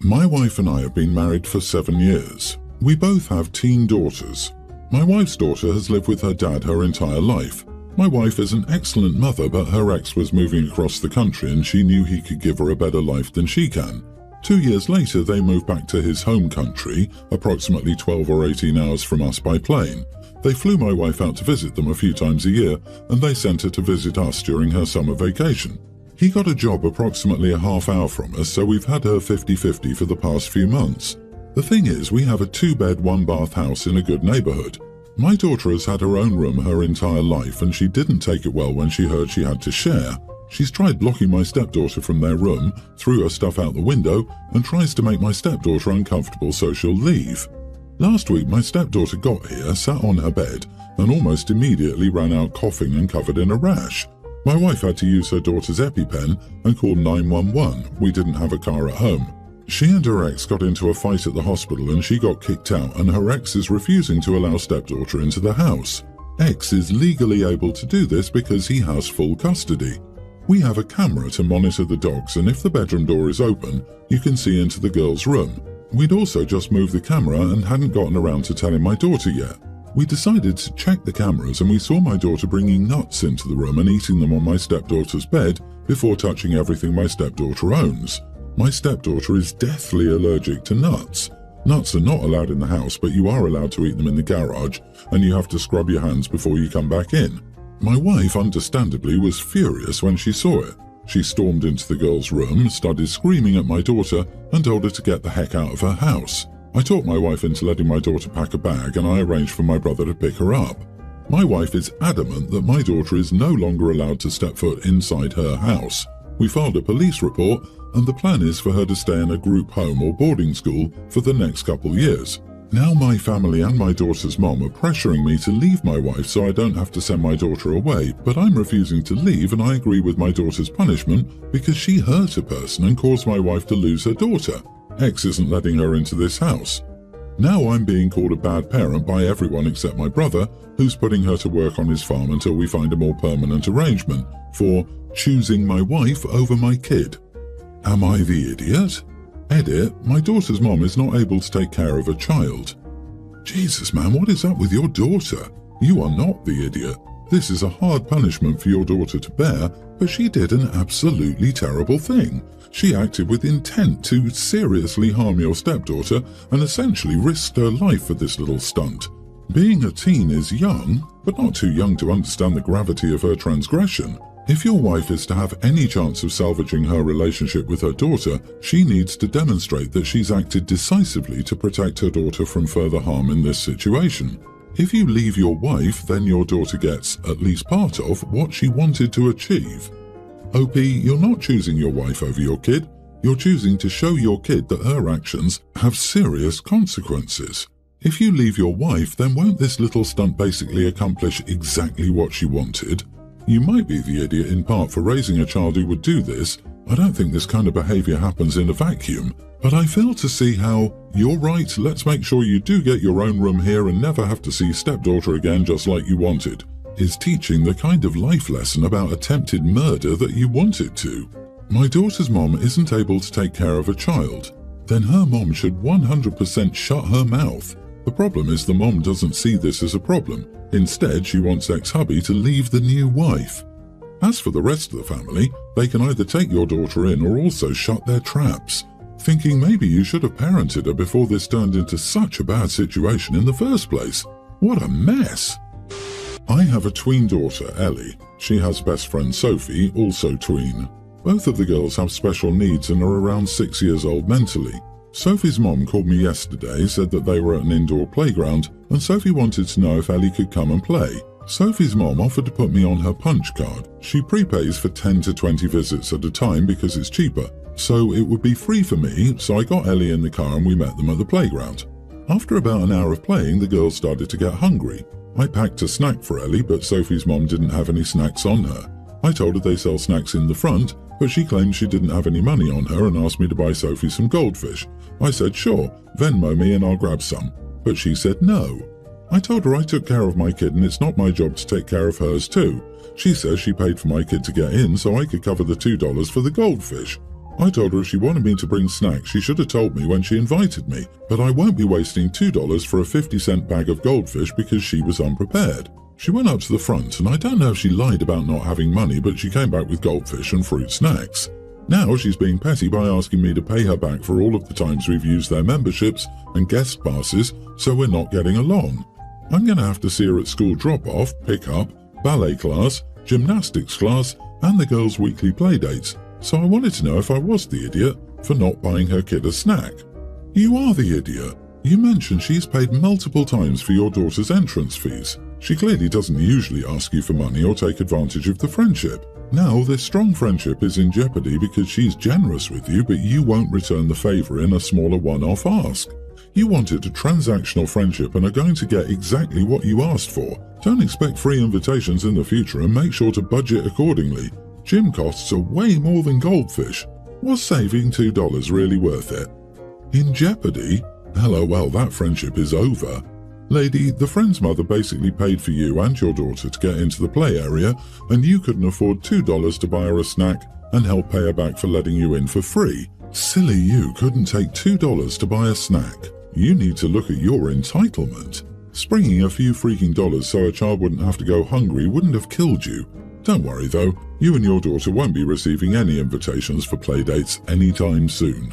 My wife and I have been married for 7 years. We both have teen daughters. My wife's daughter has lived with her dad her entire life. My wife is an excellent mother, but her ex was moving across the country and she knew he could give her a better life than she can. 2 years later, they moved back to his home country, approximately 12 or 18 hours from us by plane. They flew my wife out to visit them a few times a year, and they sent her to visit us during her summer vacation. He got a job approximately a half hour from us, so we've had her 50-50 for the past few months. The thing is, we have a 2-bed, 1-bath house in a good neighborhood. My daughter has had her own room her entire life, and she didn't take it well when she heard she had to share. She's tried blocking my stepdaughter from their room, threw her stuff out the window, and tries to make my stepdaughter uncomfortable so she'll leave. Last week, my stepdaughter got here, sat on her bed, and almost immediately ran out coughing and covered in a rash. My wife had to use her daughter's EpiPen and call 911. We didn't have a car at home. She and her ex got into a fight at the hospital and she got kicked out, and her ex is refusing to allow stepdaughter into the house. Ex is legally able to do this because he has full custody. We have a camera to monitor the dogs, and if the bedroom door is open, you can see into the girl's room. We'd also just moved the camera and hadn't gotten around to telling my daughter yet. We decided to check the cameras, and we saw my daughter bringing nuts into the room and eating them on my stepdaughter's bed before touching everything my stepdaughter owns. My stepdaughter is deathly allergic to nuts. Nuts are not allowed in the house, but you are allowed to eat them in the garage, and you have to scrub your hands before you come back in. My wife, understandably, was furious when she saw it. She stormed into the girl's room, started screaming at my daughter, and told her to get the heck out of her house. I talked my wife into letting my daughter pack a bag, and I arranged for my brother to pick her up. My wife is adamant that my daughter is no longer allowed to step foot inside her house. We filed a police report, and the plan is for her to stay in a group home or boarding school for the next couple years. Now my family and my daughter's mom are pressuring me to leave my wife so I don't have to send my daughter away, but I'm refusing to leave, and I agree with my daughter's punishment because she hurt a person and caused my wife to lose her daughter. Ex isn't letting her into this house. Now I'm being called a bad parent by everyone except my brother, who's putting her to work on his farm until we find a more permanent arrangement, for choosing my wife over my kid. Am I the idiot? Edit, my daughter's mom is not able to take care of a child. Jesus, man, what is up with your daughter? You are not the idiot. This is a hard punishment for your daughter to bear, but she did an absolutely terrible thing. She acted with intent to seriously harm your stepdaughter and essentially risked her life for this little stunt. Being a teen is young, but not too young to understand the gravity of her transgression. If your wife is to have any chance of salvaging her relationship with her daughter, she needs to demonstrate that she's acted decisively to protect her daughter from further harm in this situation. If you leave your wife, then your daughter gets at least part of what she wanted to achieve. OP, you're not choosing your wife over your kid. You're choosing to show your kid that her actions have serious consequences. If you leave your wife, then won't this little stunt basically accomplish exactly what she wanted? You might be the idiot in part for raising a child who would do this. I don't think this kind of behavior happens in a vacuum, but I fail to see how, you're right, let's make sure you do get your own room here and never have to see stepdaughter again just like you wanted, is teaching the kind of life lesson about attempted murder that you wanted to. My daughter's mom isn't able to take care of a child. Then her mom should 100% shut her mouth. The problem is the mom doesn't see this as a problem. Instead, she wants ex-hubby to leave the new wife. As for the rest of the family, they can either take your daughter in or also shut their traps, thinking maybe you should have parented her before this turned into such a bad situation in the first place. What a mess! I have a tween daughter, Ellie. She has best friend Sophie, also tween. Both of the girls have special needs and are around 6 years old mentally. Sophie's mom called me yesterday, said that they were at an indoor playground, and Sophie wanted to know if Ellie could come and play. Sophie's mom offered to put me on her punch card. She prepays for 10 to 20 visits at a time because it's cheaper, so it would be free for me, so I got Ellie in the car and we met them at the playground. After about an hour of playing, the girls started to get hungry. I packed a snack for Ellie, but Sophie's mom didn't have any snacks on her. I told her they sell snacks in the front, but she claimed she didn't have any money on her and asked me to buy Sophie some goldfish. I said, sure, Venmo me and I'll grab some. But she said no. I told her I took care of my kid and it's not my job to take care of hers too. She says she paid for my kid to get in so I could cover the $2 for the goldfish. I told her if she wanted me to bring snacks, she should have told me when she invited me, but I won't be wasting $2 for a 50-cent bag of goldfish because she was unprepared. She went up to the front, and I don't know if she lied about not having money, but she came back with goldfish and fruit snacks. Now she's being petty by asking me to pay her back for all of the times we've used their memberships and guest passes, so we're not getting along. I'm going to have to see her at school drop-off, pick-up, ballet class, gymnastics class, and the girls' weekly playdates, so I wanted to know if I was the idiot for not buying her kid a snack. You are the idiot. You mentioned she's paid multiple times for your daughter's entrance fees. She clearly doesn't usually ask you for money or take advantage of the friendship. Now, this strong friendship is in jeopardy because she's generous with you, but you won't return the favor in a smaller one-off ask. You wanted a transactional friendship and are going to get exactly what you asked for. Don't expect free invitations in the future and make sure to budget accordingly. Gym costs are way more than goldfish. Was saving $2 really worth it? In jeopardy? LOL, that friendship is over. Lady, the friend's mother basically paid for you and your daughter to get into the play area, and you couldn't afford $2 to buy her a snack and help pay her back for letting you in for free. Silly you couldn't take $2 to buy a snack. You need to look at your entitlement. Springing a few freaking dollars so a child wouldn't have to go hungry wouldn't have killed you. Don't worry though, you and your daughter won't be receiving any invitations for playdates anytime soon.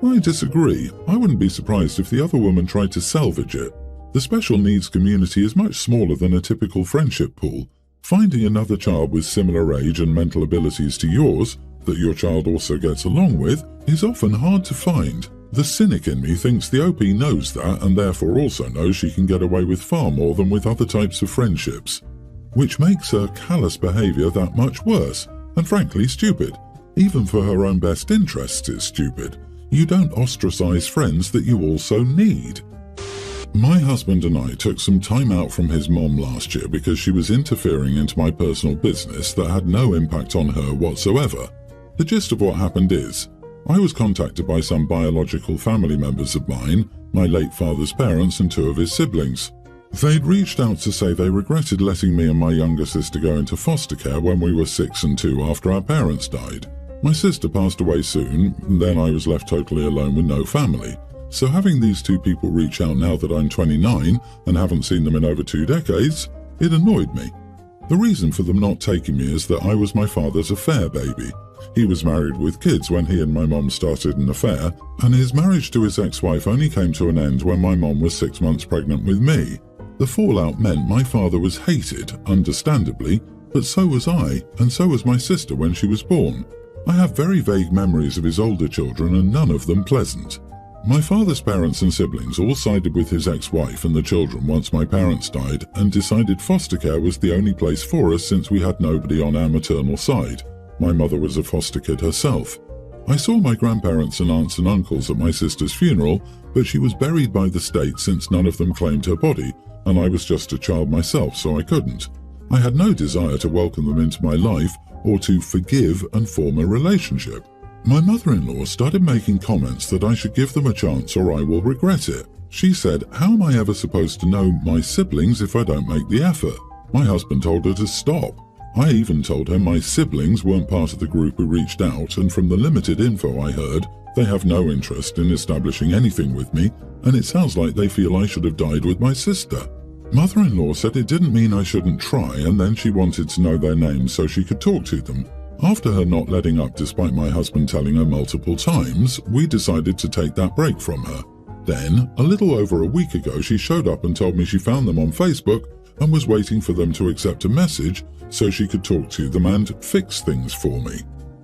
I disagree. I wouldn't be surprised if the other woman tried to salvage it. The special needs community is much smaller than a typical friendship pool. Finding another child with similar age and mental abilities to yours, that your child also gets along with, is often hard to find. The cynic in me thinks the OP knows that and therefore also knows she can get away with far more than with other types of friendships, which makes her callous behavior that much worse, and frankly stupid. Even for her own best interests, it's stupid. You don't ostracize friends that you also need. My husband and I took some time out from his mom last year because she was interfering into my personal business that had no impact on her whatsoever. The gist of what happened is, I was contacted by some biological family members of mine, my late father's parents and two of his siblings. They'd reached out to say they regretted letting me and my younger sister go into foster care when we were 6 and 2 after our parents died. My sister passed away soon, and then I was left totally alone with no family. So having these two people reach out now that I'm 29 and haven't seen them in over 2 decades, it annoyed me. The reason for them not taking me is that I was my father's affair baby. He was married with kids when he and my mom started an affair, and his marriage to his ex-wife only came to an end when my mom was 6 months pregnant with me. The fallout meant my father was hated, understandably, but so was I, and so was my sister when she was born. I have very vague memories of his older children and none of them pleasant. My father's parents and siblings all sided with his ex-wife and the children once my parents died and decided foster care was the only place for us since we had nobody on our maternal side. My mother was a foster kid herself. I saw my grandparents and aunts and uncles at my sister's funeral, but she was buried by the state since none of them claimed her body, and I was just a child myself, so I couldn't. I had no desire to welcome them into my life or to forgive and form a relationship. My mother-in-law started making comments that I should give them a chance or I will regret it. She said, how am I ever supposed to know my siblings if I don't make the effort? My husband told her to stop. I even told her my siblings weren't part of the group who reached out, and from the limited info I heard, they have no interest in establishing anything with me, and it sounds like they feel I should have died with my sister. Mother-in-law said it didn't mean I shouldn't try, and then she wanted to know their names so she could talk to them. After her not letting up despite my husband telling her multiple times, we decided to take that break from her. Then, a little over a week ago, she showed up and told me she found them on Facebook and was waiting for them to accept a message so she could talk to them and fix things for me.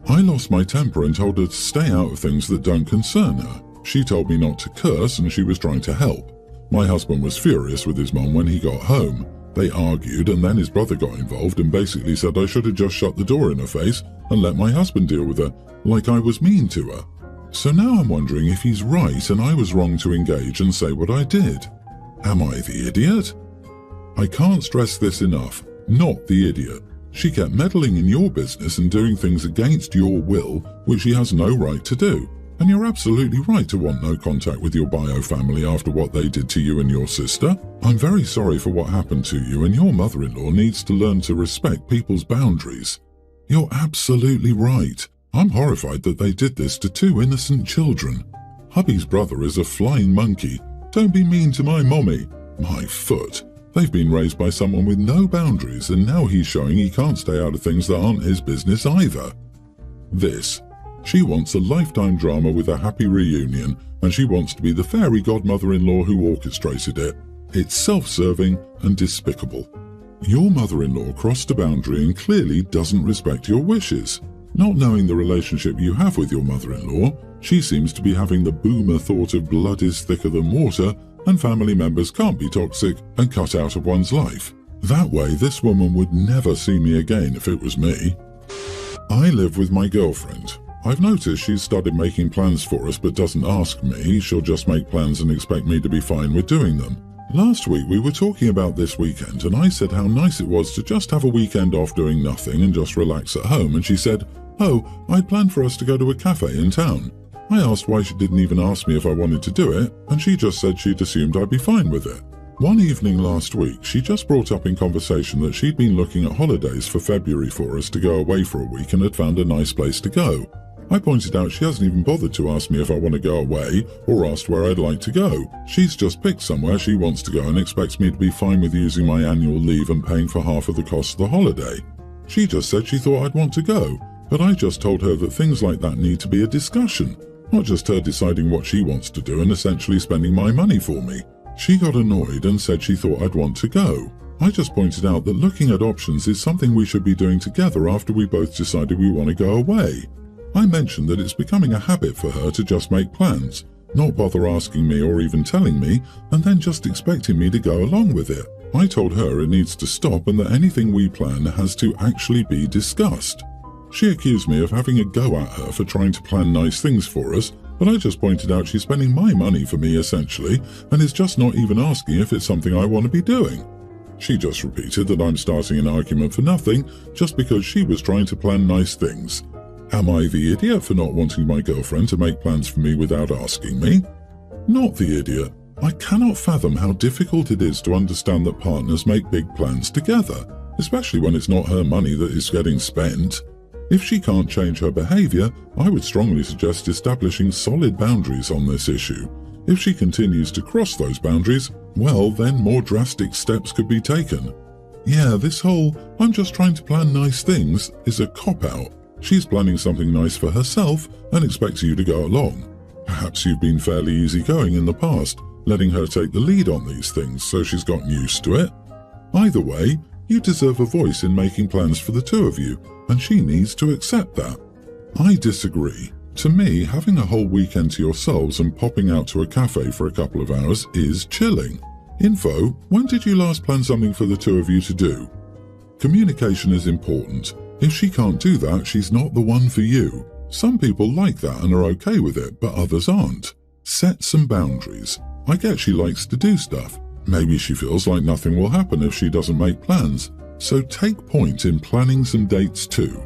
I lost my temper and told her to stay out of things that don't concern her. She told me not to curse and she was trying to help. My husband was furious with his mom when he got home. They argued and then his brother got involved and basically said I should have just shut the door in her face and let my husband deal with her, like I was mean to her. So now I'm wondering if he's right and I was wrong to engage and say what I did. Am I the idiot? I can't stress this enough. Not the idiot. She kept meddling in your business and doing things against your will, which she has no right to do. And you're absolutely right to want no contact with your bio family after what they did to you and your sister. I'm very sorry for what happened to you, and your mother-in-law needs to learn to respect people's boundaries. You're absolutely right. I'm horrified that they did this to two innocent children. Hubby's brother is a flying monkey. Don't be mean to my mommy. My foot. They've been raised by someone with no boundaries, and now he's showing he can't stay out of things that aren't his business either. This. She wants a lifetime drama with a happy reunion, and she wants to be the fairy godmother-in-law who orchestrated it. It's self-serving and despicable. Your mother-in-law crossed a boundary and clearly doesn't respect your wishes. Not knowing the relationship you have with your mother-in-law, she seems to be having the boomer thought of blood is thicker than water and family members can't be toxic and cut out of one's life. That way, this woman would never see me again if it was me. I live with my girlfriend. I've noticed she's started making plans for us but doesn't ask me. She'll just make plans and expect me to be fine with doing them. Last week we were talking about this weekend and I said how nice it was to just have a weekend off doing nothing and just relax at home, and she said, "Oh, I'd planned for us to go to a cafe in town." I asked why she didn't even ask me if I wanted to do it, and she just said she'd assumed I'd be fine with it. One evening last week, she just brought up in conversation that she'd been looking at holidays for February for us to go away for a week and had found a nice place to go. I pointed out she hasn't even bothered to ask me if I want to go away or asked where I'd like to go. She's just picked somewhere she wants to go and expects me to be fine with using my annual leave and paying for half of the cost of the holiday. She just said she thought I'd want to go, but I just told her that things like that need to be a discussion, not just her deciding what she wants to do and essentially spending my money for me. She got annoyed and said she thought I'd want to go. I just pointed out that looking at options is something we should be doing together after we both decided we want to go away. I mentioned that it's becoming a habit for her to just make plans, not bother asking me or even telling me, and then just expecting me to go along with it. I told her it needs to stop and that anything we plan has to actually be discussed. She accused me of having a go at her for trying to plan nice things for us, but I just pointed out she's spending my money for me essentially, and is just not even asking if it's something I want to be doing. She just repeated that I'm starting an argument for nothing just because she was trying to plan nice things. Am I the idiot for not wanting my girlfriend to make plans for me without asking me? Not the idiot. I cannot fathom how difficult it is to understand that partners make big plans together, especially when it's not her money that is getting spent. If she can't change her behavior, I would strongly suggest establishing solid boundaries on this issue. If she continues to cross those boundaries, well, then more drastic steps could be taken. Yeah, this whole "I'm just trying to plan nice things" is a cop-out. She's planning something nice for herself and expects you to go along. Perhaps you've been fairly easygoing in the past, letting her take the lead on these things so she's gotten used to it. Either way, you deserve a voice in making plans for the two of you, and she needs to accept that. I disagree. To me, having a whole weekend to yourselves and popping out to a cafe for a couple of hours is chilling. Info: when did you last plan something for the two of you to do? Communication is important. If she can't do that, she's not the one for you. Some people like that and are okay with it, but others aren't. Set some boundaries. I get she likes to do stuff. Maybe she feels like nothing will happen if she doesn't make plans. So take point in planning some dates too.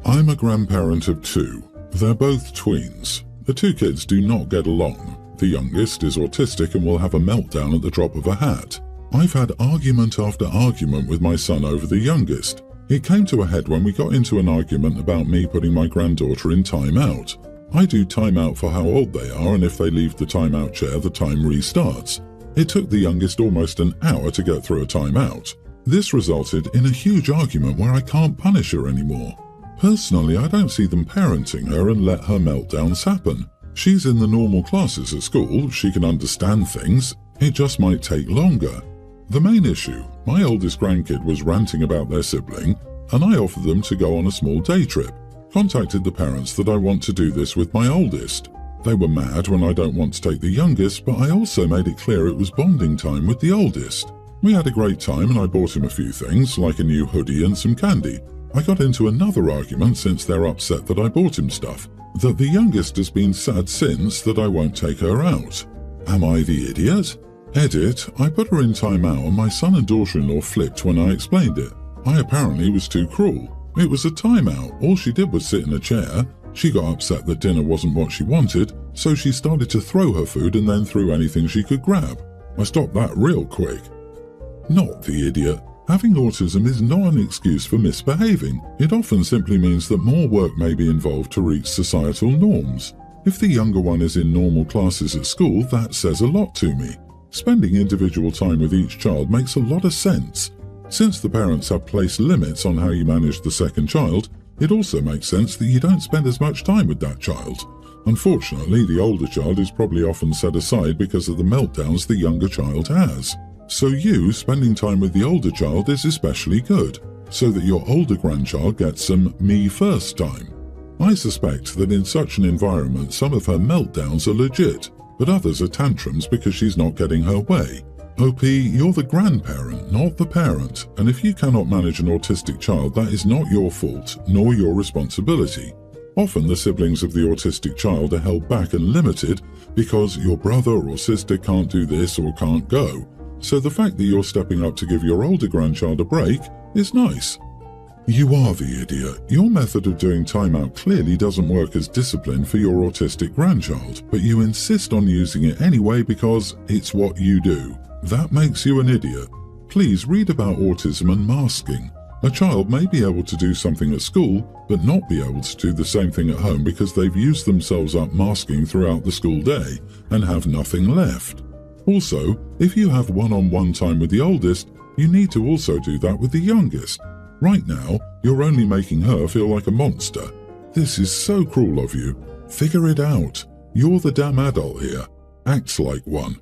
I'm a grandparent of two. They're both tweens. The two kids do not get along. The youngest is autistic and will have a meltdown at the drop of a hat. I've had argument after argument with my son over the youngest. It came to a head when we got into an argument about me putting my granddaughter in timeout. I do timeout for how old they are, and if they leave the timeout chair, the time restarts. It took the youngest almost an hour to get through a timeout. This resulted in a huge argument where I can't punish her anymore. Personally, I don't see them parenting her and let her meltdowns happen. She's in the normal classes at school, she can understand things, it just might take longer. The main issue, my oldest grandkid was ranting about their sibling, and I offered them to go on a small day trip. Contacted the parents that I want to do this with my oldest. They were mad when I don't want to take the youngest, but I also made it clear it was bonding time with the oldest. We had a great time and I bought him a few things, like a new hoodie and some candy. I got into another argument since they're upset that I bought him stuff, that the youngest has been sad since that I won't take her out. Am I the idiot? Edit, I put her in timeout and my son and daughter-in-law flipped when I explained it. I apparently was too cruel. It was a timeout, all she did was sit in a chair. She got upset that dinner wasn't what she wanted, so she started to throw her food and then threw anything she could grab. I stopped that real quick. Not the idiot. Having autism is not an excuse for misbehaving. It often simply means that more work may be involved to reach societal norms. If the younger one is in normal classes at school, that says a lot to me. Spending individual time with each child makes a lot of sense. Since the parents have placed limits on how you manage the second child, it also makes sense that you don't spend as much time with that child. Unfortunately, the older child is probably often set aside because of the meltdowns the younger child has. So you spending time with the older child is especially good, so that your older grandchild gets some me first time. I suspect that in such an environment some of her meltdowns are legit, but others are tantrums because she's not getting her way. OP, you're the grandparent, not the parent, and if you cannot manage an autistic child, that is not your fault, nor your responsibility. Often the siblings of the autistic child are held back and limited because your brother or sister can't do this or can't go. So the fact that you're stepping up to give your older grandchild a break is nice. You are the idiot. Your method of doing timeout clearly doesn't work as discipline for your autistic grandchild, but you insist on using it anyway because it's what you do. That makes you an idiot. Please read about autism and masking. A child may be able to do something at school, but not be able to do the same thing at home because they've used themselves up masking throughout the school day and have nothing left. Also, if you have one-on-one time with the oldest, you need to also do that with the youngest. Right now, you're only making her feel like a monster. This is so cruel of you. Figure it out. You're the damn adult here. Act like one.